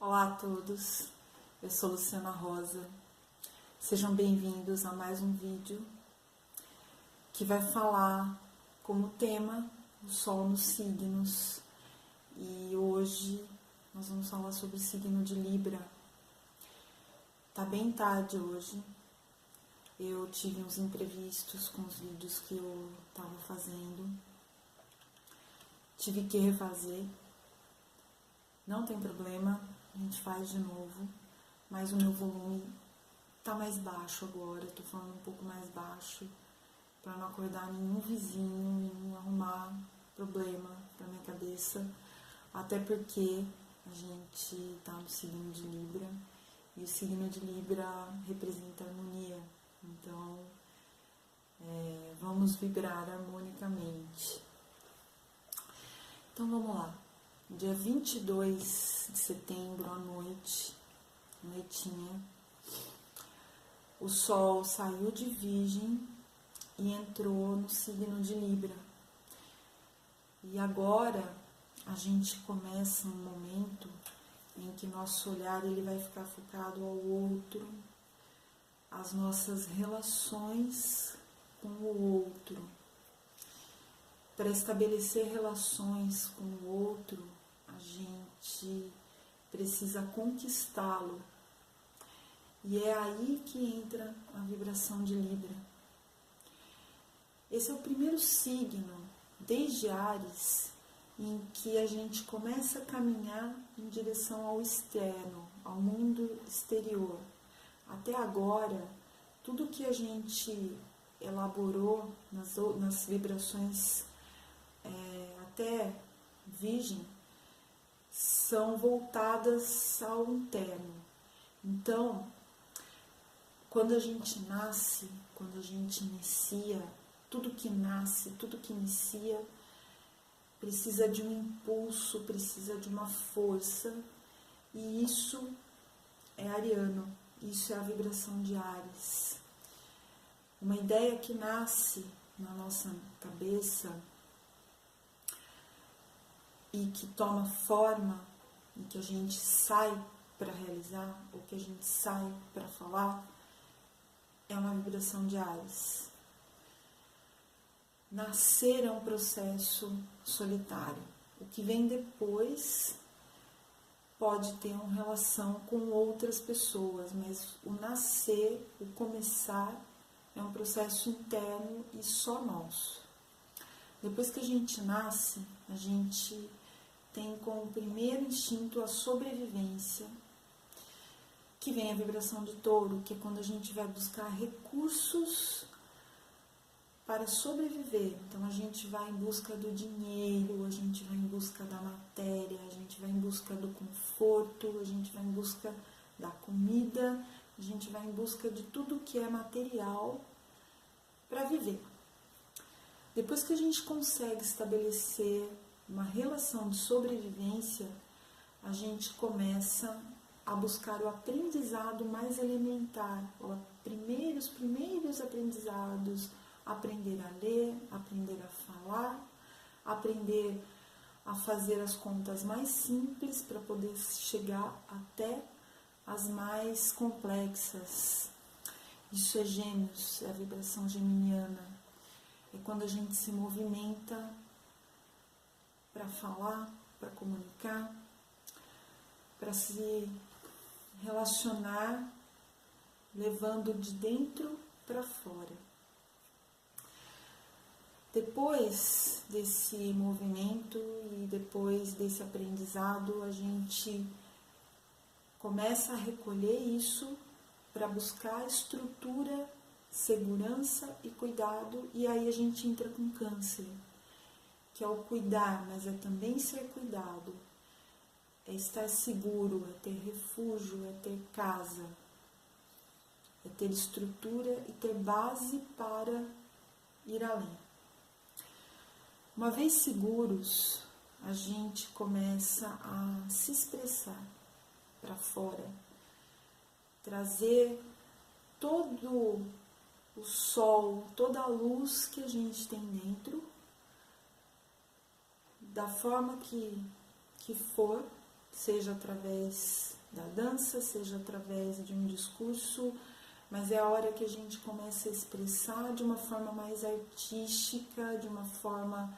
Olá a todos, eu sou Luciana Rosa. Sejam bem-vindos a mais um vídeo que vai falar como tema o Sol nos signos. E hoje nós vamos falar sobre o signo de Libra. Tá bem tarde hoje, eu tive uns imprevistos com os vídeos que eu estava fazendo, tive que refazer, não tem problema, a gente faz de novo, mas o meu volume tá mais baixo agora, eu tô falando um pouco mais baixo, para não acordar nenhum vizinho e não arrumar problema pra minha cabeça, até porque a gente tá no signo de Libra, e o signo de Libra representa harmonia, então vamos vibrar harmonicamente. Então vamos lá, dia 22 de setembro à noite, noitinha, o Sol saiu de Virgem e entrou no signo de Libra. E agora a gente começa um momento em que nosso olhar ele vai ficar focado ao outro, às nossas relações com o outro. Para estabelecer relações com o outro, a gente precisa conquistá-lo. E é aí que entra a vibração de Libra. Esse é o primeiro signo, desde Áries, em que a gente começa a caminhar em direção ao externo, ao mundo exterior. Até agora, tudo que a gente elaborou nas vibrações até Virgem são voltadas ao interno. Então, quando a gente nasce, quando a gente inicia, tudo que nasce, tudo que inicia, precisa de um impulso, precisa de uma força, e isso é ariano, isso é a vibração de Áries. Uma ideia que nasce na nossa cabeça e que toma forma, e que a gente sai para realizar, ou que a gente sai para falar, é uma vibração de Áries. Nascer é um processo solitário. O que vem depois pode ter uma relação com outras pessoas, mas o nascer, o começar, é um processo interno e só nosso. Depois que a gente nasce, a gente tem como primeiro instinto a sobrevivência, que vem a vibração de Touro, que é quando a gente vai buscar recursos para sobreviver. Então a gente vai em busca do dinheiro, a gente vai em busca da matéria, a gente vai em busca do conforto, a gente vai em busca da comida, a gente vai em busca de tudo que é material para viver. Depois que a gente consegue estabelecer uma relação de sobrevivência, a gente começa a buscar o aprendizado mais elementar, os primeiros aprendizados, aprender a ler, aprender a falar, aprender a fazer as contas mais simples para poder chegar até as mais complexas. Isso é Gêmeos, é a vibração geminiana. É quando a gente se movimenta para falar, para comunicar, para se relacionar, levando de dentro para fora. Depois desse movimento e depois desse aprendizado, a gente começa a recolher isso para buscar estrutura, segurança e cuidado, e aí a gente entra com Câncer, que é o cuidar, mas é também ser cuidado, é estar seguro, é ter refúgio, é ter casa, é ter estrutura e ter base para ir além. Uma vez seguros, a gente começa a se expressar para fora, trazer todo o sol, toda a luz que a gente tem dentro, da forma que for, seja através da dança, seja através de um discurso, mas é a hora que a gente começa a expressar de uma forma mais artística, de uma forma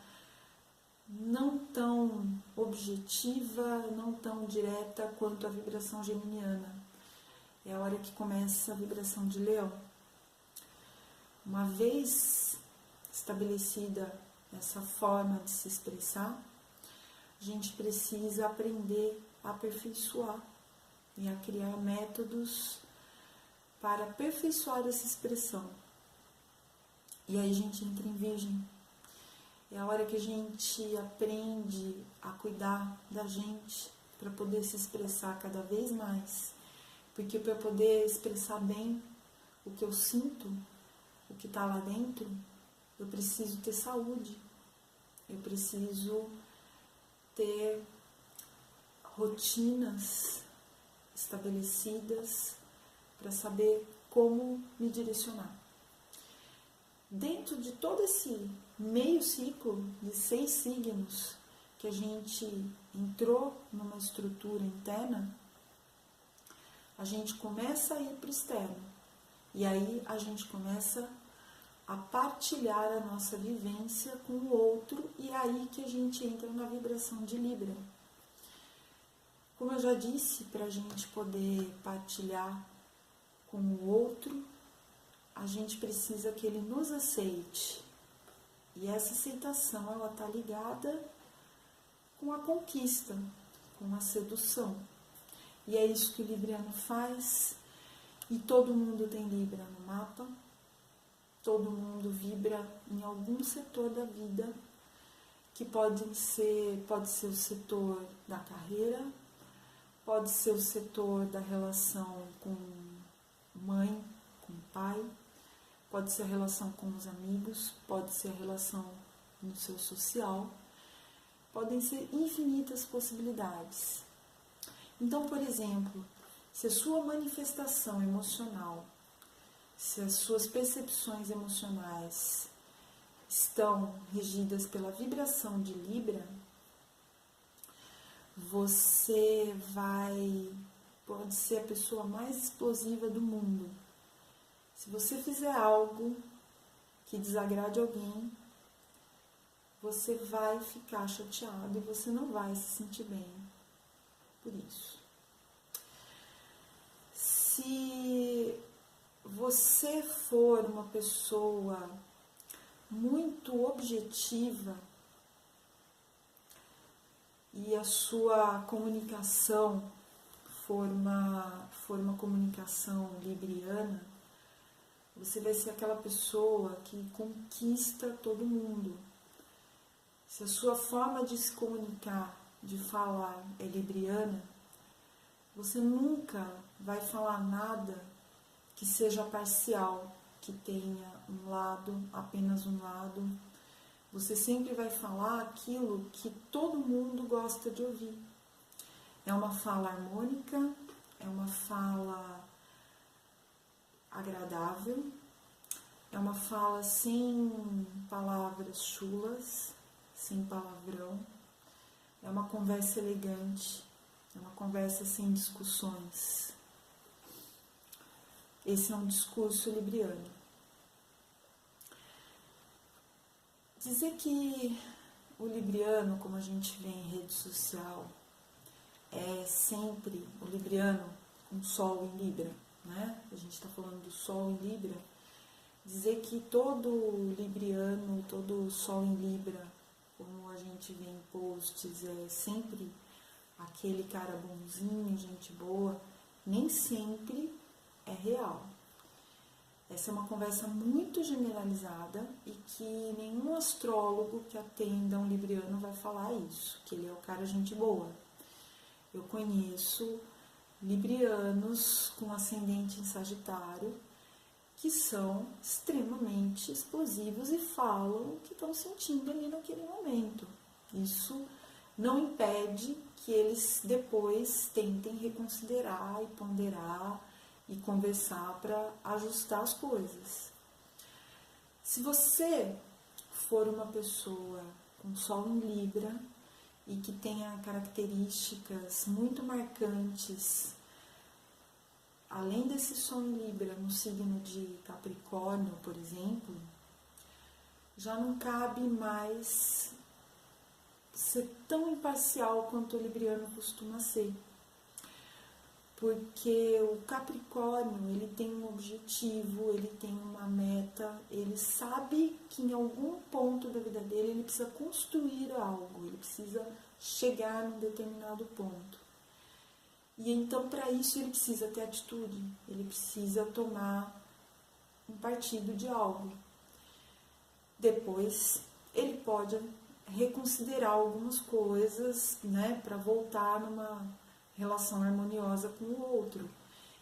não tão objetiva, não tão direta quanto a vibração geminiana. É a hora que começa a vibração de Leão. Uma vez estabelecida essa forma de se expressar, a gente precisa aprender a aperfeiçoar e a criar métodos para aperfeiçoar essa expressão. E aí a gente entra em Virgem. É a hora que a gente aprende a cuidar da gente para poder se expressar cada vez mais. Porque para poder expressar bem o que eu sinto, o que está lá dentro, eu preciso ter saúde. Eu preciso ter rotinas estabelecidas para saber como me direcionar. Dentro de todo esse meio ciclo de 6 signos que a gente entrou numa estrutura interna, a gente começa a ir para o externo. E aí a gente começa a partilhar a nossa vivência com o outro, e é aí que a gente entra na vibração de Libra. Como eu já disse, para a gente poder partilhar com o outro, a gente precisa que ele nos aceite. E essa aceitação, ela está ligada com a conquista, com a sedução. E é isso que o libriano faz, e todo mundo tem Libra no mapa, todo mundo vibra em algum setor da vida, que pode ser o setor da carreira, pode ser o setor da relação com mãe, com pai, pode ser a relação com os amigos, pode ser a relação no seu social, podem ser infinitas possibilidades. Então, por exemplo, se a sua manifestação emocional, se as suas percepções emocionais estão regidas pela vibração de Libra, você pode ser a pessoa mais explosiva do mundo. Se você fizer algo que desagrade alguém, você vai ficar chateado e você não vai se sentir bem por isso. Se você for uma pessoa muito objetiva e a sua comunicação for uma comunicação libriana, você vai ser aquela pessoa que conquista todo mundo. Se a sua forma de se comunicar, de falar é libriana, você nunca vai falar nada que seja parcial, que tenha um lado, apenas um lado. Você sempre vai falar aquilo que todo mundo gosta de ouvir. É uma fala harmônica, é uma fala agradável, é uma fala sem palavras chulas, sem palavrão, é uma conversa elegante, é uma conversa sem discussões. Esse é um discurso libriano. Dizer que o libriano, como a gente vê em rede social, é sempre o libriano com Sol em Libra, né? A gente está falando do Sol em Libra. Dizer que todo libriano, todo Sol em Libra, como a gente vê em posts, é sempre aquele cara bonzinho, gente boa, nem sempre é real. Essa é uma conversa muito generalizada e que nenhum astrólogo que atenda um libriano vai falar isso, que ele é o cara gente boa. Eu conheço librianos com ascendente em Sagitário que são extremamente explosivos e falam o que estão sentindo ali naquele momento. Isso não impede que eles depois tentem reconsiderar e ponderar e conversar para ajustar as coisas. Se você for uma pessoa com Sol em Libra e que tenha características muito marcantes, além desse Sol em Libra no signo de Capricórnio, por exemplo, já não cabe mais ser tão imparcial quanto o libriano costuma ser. Porque o Capricórnio, ele tem um objetivo, ele tem uma meta, ele sabe que em algum ponto da vida dele ele precisa construir algo, ele precisa chegar num determinado ponto. E então, para isso, ele precisa ter atitude, ele precisa tomar um partido de algo. Depois, ele pode reconsiderar algumas coisas, né, para voltar numa relação harmoniosa com o outro.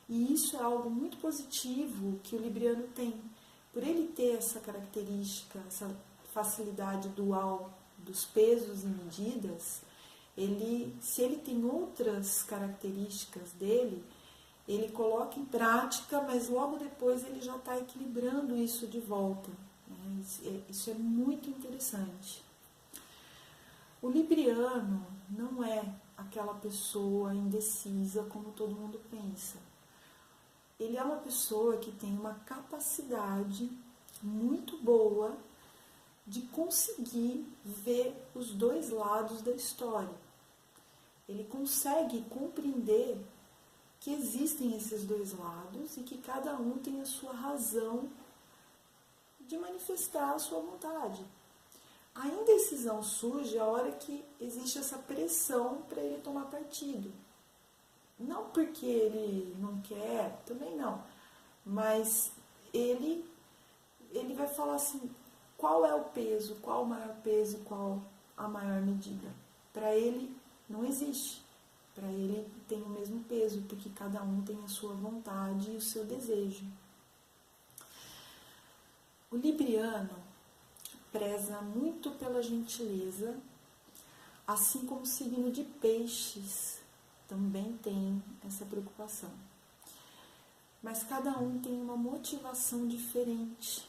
E isso é algo muito positivo que o libriano tem. Por ele ter essa característica, essa facilidade dual dos pesos e medidas, se ele tem outras características dele, ele coloca em prática, mas logo depois ele já está equilibrando isso de volta. Isso é muito interessante. O libriano não é aquela pessoa indecisa como todo mundo pensa. Ele é uma pessoa que tem uma capacidade muito boa de conseguir ver os dois lados da história. Ele consegue compreender que existem esses dois lados e que cada um tem a sua razão de manifestar a sua vontade. A indecisão surge a hora que existe essa pressão para ele tomar partido. Não porque ele não quer, também não, mas ele vai falar assim, qual é o peso, qual o maior peso e qual a maior medida. Para ele não existe, para ele tem o mesmo peso, porque cada um tem a sua vontade e o seu desejo. O libriano preza muito pela gentileza, assim como o signo de Peixes também tem essa preocupação. Mas cada um tem uma motivação diferente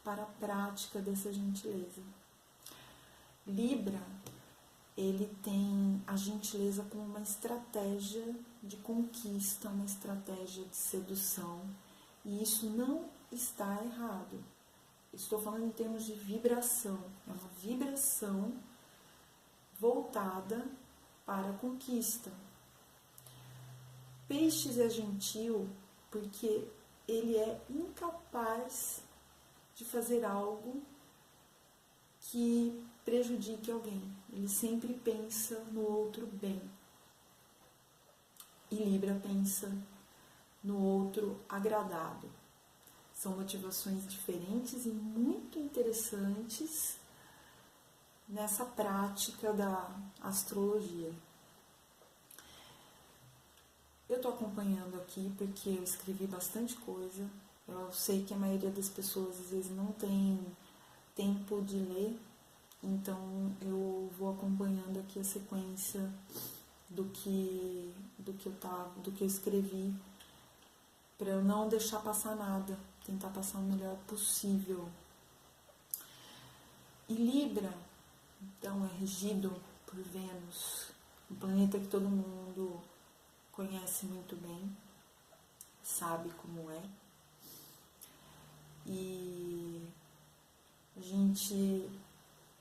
para a prática dessa gentileza. Libra, ele tem a gentileza como uma estratégia de conquista, uma estratégia de sedução, e isso não está errado. Estou falando em termos de vibração, é uma vibração voltada para a conquista. Peixes é gentil porque ele é incapaz de fazer algo que prejudique alguém. Ele sempre pensa no outro bem. E Libra pensa no outro agradado. São motivações diferentes e muito interessantes nessa prática da astrologia. Eu estou acompanhando aqui porque eu escrevi bastante coisa. Eu sei que a maioria das pessoas às vezes não tem tempo de ler, então eu vou acompanhando aqui a sequência do que eu escrevi, para eu não deixar passar nada, tentar passar o melhor possível. E Libra, então, é regido por Vênus, um planeta que todo mundo conhece muito bem, sabe como é. E a gente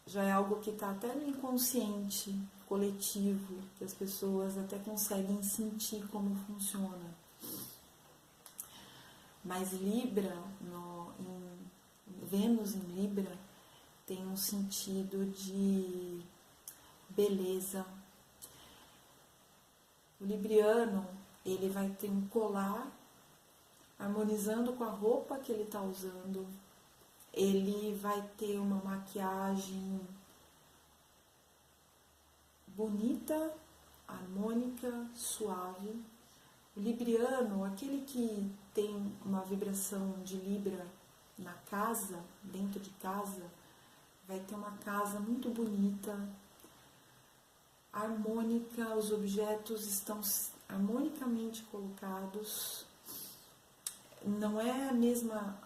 já é algo que está até no inconsciente coletivo, que as pessoas até conseguem sentir como funciona. Mas Libra, Vênus em Libra, tem um sentido de beleza. O libriano, ele vai ter um colar harmonizando com a roupa que ele está usando. Ele vai ter uma maquiagem bonita, harmônica, suave. O libriano, aquele que tem uma vibração de Libra na casa, dentro de casa, vai ter uma casa muito bonita, harmônica, os objetos estão harmonicamente colocados. Não é a mesma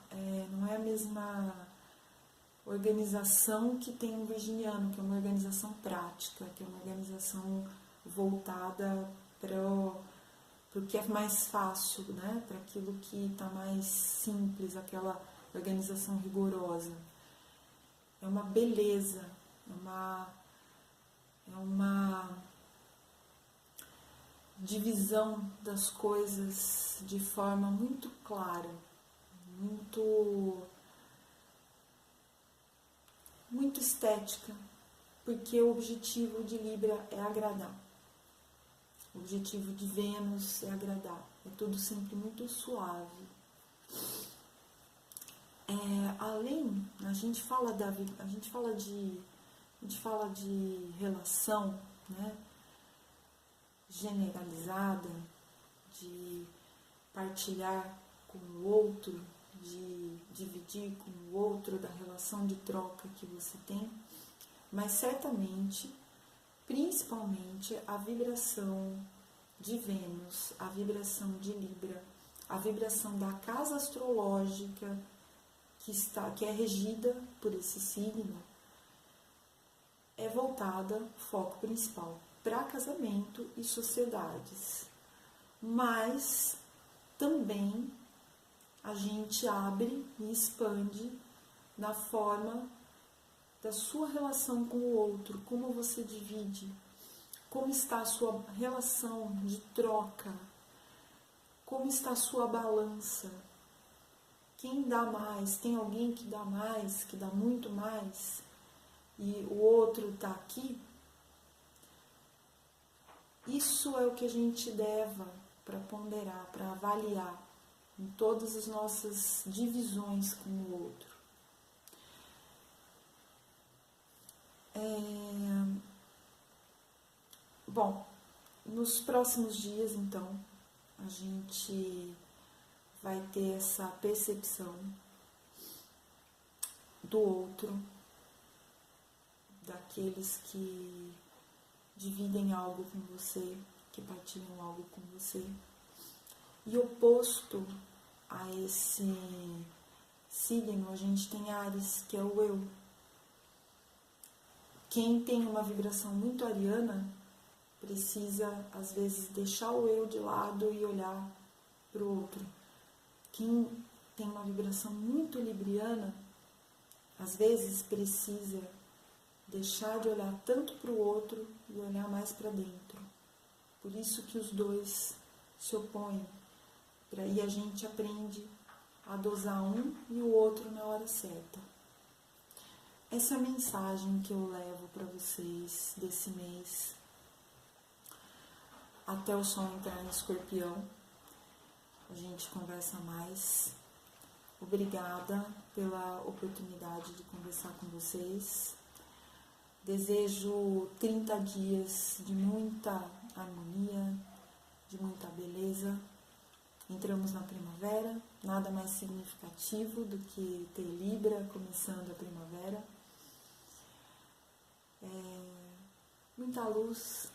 organização que tem um virginiano, que é uma organização prática, que é uma organização voltada para o que é mais fácil, né? Para aquilo que está mais simples, aquela organização rigorosa. É uma beleza, é uma divisão das coisas de forma muito clara, muito estética, porque o objetivo de Libra é agradar. O objetivo de Vênus é agradar. É tudo sempre muito suave. Além, a gente fala de relação, né, generalizada, de partilhar com o outro, de dividir com o outro, da relação de troca que você tem, mas certamente, principalmente, a vibração de Vênus, a vibração de Libra, a vibração da casa astrológica que é regida por esse signo, é voltada, foco principal, para casamento e sociedades. Mas também a gente abre e expande na forma da sua relação com o outro, como você divide, como está a sua relação de troca, como está a sua balança. Quem dá mais? Tem alguém que dá mais, que dá muito mais, e o outro está aqui? Isso é o que a gente leva para ponderar, para avaliar em todas as nossas divisões com o outro. Bom, nos próximos dias, então, a gente vai ter essa percepção do outro, daqueles que dividem algo com você, que partilham algo com você. E oposto a esse signo, a gente tem Áries, que é o eu. Quem tem uma vibração muito ariana precisa, às vezes, deixar o eu de lado e olhar para o outro. Quem tem uma vibração muito libriana, às vezes precisa deixar de olhar tanto para o outro e olhar mais para dentro. Por isso que os dois se opõem. E a gente aprende a dosar um e o outro na hora certa. Essa é a mensagem que eu levo para vocês desse mês, até o Sol entrar em Escorpião. A gente conversa mais. Obrigada pela oportunidade de conversar com vocês. Desejo 30 dias de muita harmonia, de muita beleza. Entramos na primavera, nada mais significativo do que ter Libra começando a primavera. Muita luz.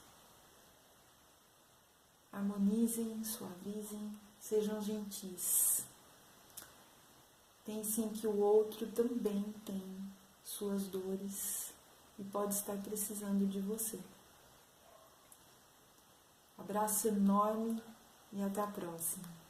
Harmonizem, suavizem, sejam gentis. Pensem que o outro também tem suas dores e pode estar precisando de você. Abraço enorme e até a próxima.